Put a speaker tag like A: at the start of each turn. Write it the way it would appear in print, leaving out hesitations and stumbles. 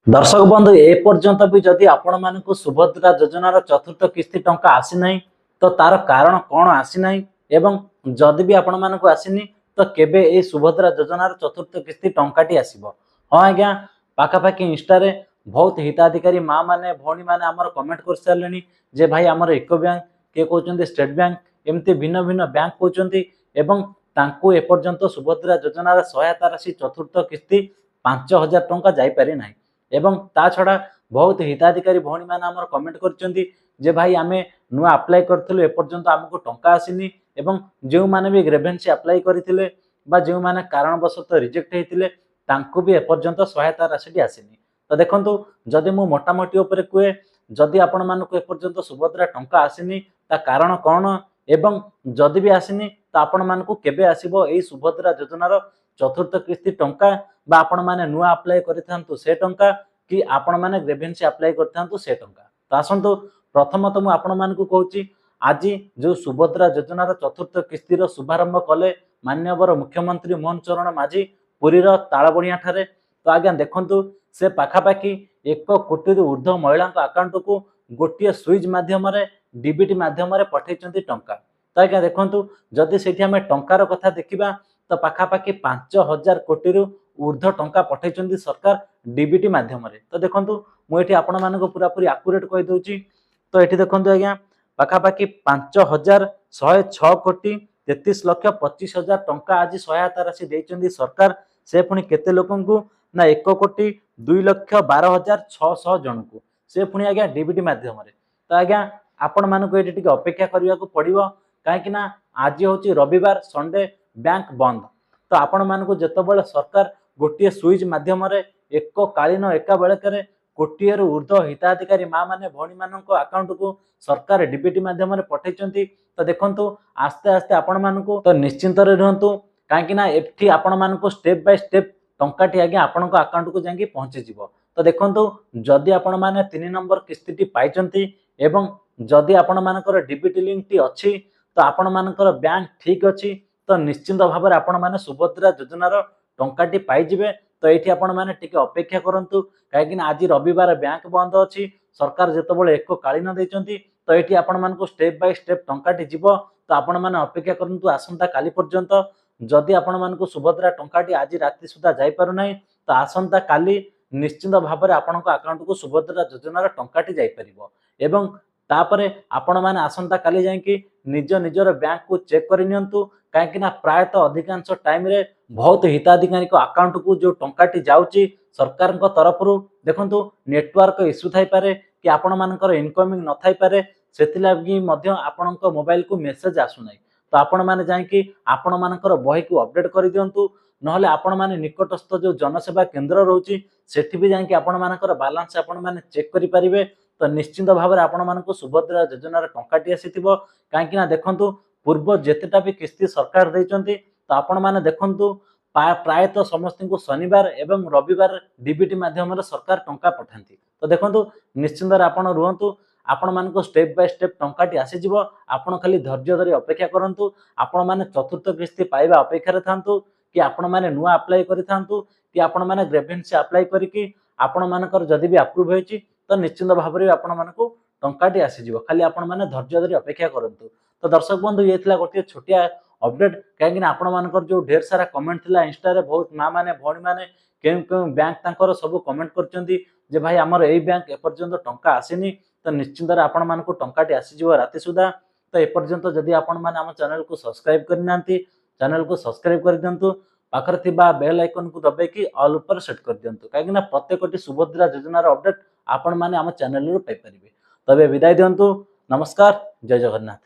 A: दर्शक बंधु एपर्यंत भी जदि आपण मानक सुभद्रा योजनार चतुर्थ किस्ती टंका आसी ना तो तार कारण कौन आसी ना एवं जदि भी आपण मानक आसीनी तो केबे ए सुभद्रा योजनार चतुर्थ किस्ती टंकाटी आसीबो। हाँ आज्ञा पाखापाखि इंस्टारे बहुत हिताधिकारी माँ माने भौणी माने आमर कमेंट कर सारे जे भाई आमर यूको बैंक किए कहते स्टेट बैंक एमती भिन्न भिन्न बैंक कहते एवं तांकु एपर्यंत सुभद्रा योजनार सहायता राशि चतुर्थ किस्ती 5,000 टंका जापारि ना एवं ता छड़ा बहुत हिताधिकारी भौणी मैंने आमर कमेंट करछंती जे भाई आमे नुआ अप्लाई करथिलु एपर्यंत हमको टंका आसीनी एवं जो माने भी ग्रेवेन्सी अप्लाई करथिले बा जो माने कारणवशत रिजेक्ट हेतिले तांको भी एपर्यंत सहायता राशि आसीनी। तो देखंतु जदि मु मोटामोटी ऊपर कुए जदि आपण मानक एपर्यंत सुभद्रा टंका आसीनी ता कारण कौन एवं जदि भी आसीनी तो आपण मानक केबे आसीबो एई सुभद्रा योजनार चतुर्थ किस्ती टंका बा आपण माने नुआ अप्लाई करिथांतु से टंका कि आपण माने ग्रेवेन्सी अप्लाई करिथांतु से टंका। तो आसंतु प्रथमत मु आपण मानकु कहूची आज जो सुभद्रा योजनार चतुर्थ किस्तीर शुभारंभ कले माननीय मुख्यमंत्री मोहन चरण माझी पुरीर तालबणिया ठारे। तो आज्ञा देखंतु से पाखापाखि 1 कोटी ऊर्ध्व महिला अकाउंट को गोटे स्विच माध्यम डीबीटी माध्यम पठेइचंती टंका। तो आज्ञा देखंतु जदि सेठी हमें टंकार कथा देखिबा तो पाखापाखि 5,000 कोटी ऊर्ध्व टंका पठेइचंती सरकार डीबीटी माध्यम। तो देखंतु मुझे आपण मानक पूरा पूरी आकुरेट कहि दउची। तो एठी देखंतु आज्ञा पाखापाखि 5,106 कोटी 33,25,000 टंका आज सहायता राशि देइचंती सरकार से पुणी केते लोकन को ना 1 कोटी 2,12,600 जन को से पुणी आज्ञा डीबीटी माध्यम। तो आज्ञा आपण मानक एठी टिके अपेक्षा करिया को पड़िबो काहेकि ना आज होची रविवार संडे बैंक बंद। तो आपण मानक जेतबेले सरकार गोटे स्विच माध्यम एक कालीन एका बेलकर कोटी ऊर्ध्व हिताधिकारी माँ माने भौणी मानक अकाउंट को सरकार डीबीटी माध्यम पठेइचंती। तो देखंतु आस्ते आस्ते आपण मानक तो निश्चिंत रहंतु काहेकि ना एठी आपण मानक स्टेप बाय स्टेप टंकाटी आगे आपणक अकाउंट को जाके पहुंची जिवो। तो देखंतु जदि आपण माने 3 नंबर किस्तीटी पाइचंती एवं जदि आपण मानकर डीबीटी लिंक टी अछि तो आपण मानकर बैंक ठीक अछि तो निश्चिंत भाव में आपण माने सुभद्रा योजनार टंकाटी पाई जिवे। तो ये आपण माने टिके अपेक्षा करंतु काहेकि आज रविवार बैंक बंद अछि सरकार जेतबेले एक कालीन देइचंती तो ये आपण मानक स्टेप बाय स्टेप टंकाटी जिवो। तो आपण माने अपेक्षा करंतु आसंता काली पर्यंत जदि आपण मानक सुभद्रा टंकाटी आज राति सुधा जाई पारु नाही तो आसंता काली निश्चिंत भाव में आपणक अकाउंट को सुभद्रा योजनार टंकाटी जाई परिबो एवं तापरे आपण माने आसंता काली जाईकी निज निजर बैंक को चेक कर नियंतु काहेकि ना प्रायतः अधिकांश टाइम रे बहुत हिताधिकारी अकाउंट को जो टंकाटी जाउची सरकार तरफ देखंतु नेटवर्क इश्यू थाई पारे कि आपण मानकर इनकमिंग न थाई पारे सेतिलागी मध्य आपणक मोबाइल को मेसेज आसु नाही। तो आपण माने जाईकी आपण मानकर बही को अपडेट कर दियंतु नहले आपण माने निकटस्थ जो जनसेवा केंद्र रहउची सेठी भी जाईकी आपण मानकर बैलेंस आपण माने चेक करि परिबे। तो निश्चिंत भाव में आपण मानक सुभद्रा योजनार टंकाटी आसीथिबो काहेकि ना देखंतु पूर्व जेतेटा भी किस्ती सरकार देइचंती तो आपण माने देखंतु प्रायतः समस्त को शनिवार एवं रविवार डीबीटी माध्यम सरकार टंका पठाती। तो देखंतु निश्चिंत आपण रुहंतु आपण मानक स्टेप बाय स्टेप टंकाटी आसी जिवो। आपण खाली धैर्य धरी अपेक्षा करंतु आपण माने चतुर्थ किस्ती पाइबा अपेक्षा रे थांतु कि आपण माने नुआ अप्लाई करि थांतु कि आपण माने ग्रेवेन्सी अप्लाई करिकि आपण मानकर जदि भी अप्रूव होईची तो निश्चिंत भाव में आपण मानक टंकाटी आसी जिवो। खाली आपण माने धैर्य धरी अपेक्षा करंतु। तो दर्शक बंधु ये थिला गोटे छोटिया अपडेट काहेकि आपण मानकर जो ढेर सारा कमेंट थिला इंस्टा रे बहुत माँ माने भौणी माने केउ केउ बैंक तांकर सब कमेंट करचंती जे भाई हमर एई बैंक एपर्यंत टंका आसीनी तो निश्चिंत आपण मानक टंकाटी आसी जिवो राति सुधा। तो एपर्यंत जदि आपण माने हम चैनल को सब्सक्राइब करनांती चैनल को सब्सक्राइब कर दियंतु पाखर थिबा बेल आइकन को दबाइकी ऑल ऊपर सेट कर दियंतु काहेकि ना प्रत्येकटी सुभद्रा योजनार अपडेट आपण माने हम चैनल रो पाई परिबे। तबे विदाय दियंतु। नमस्कार, जय जगन्नाथ।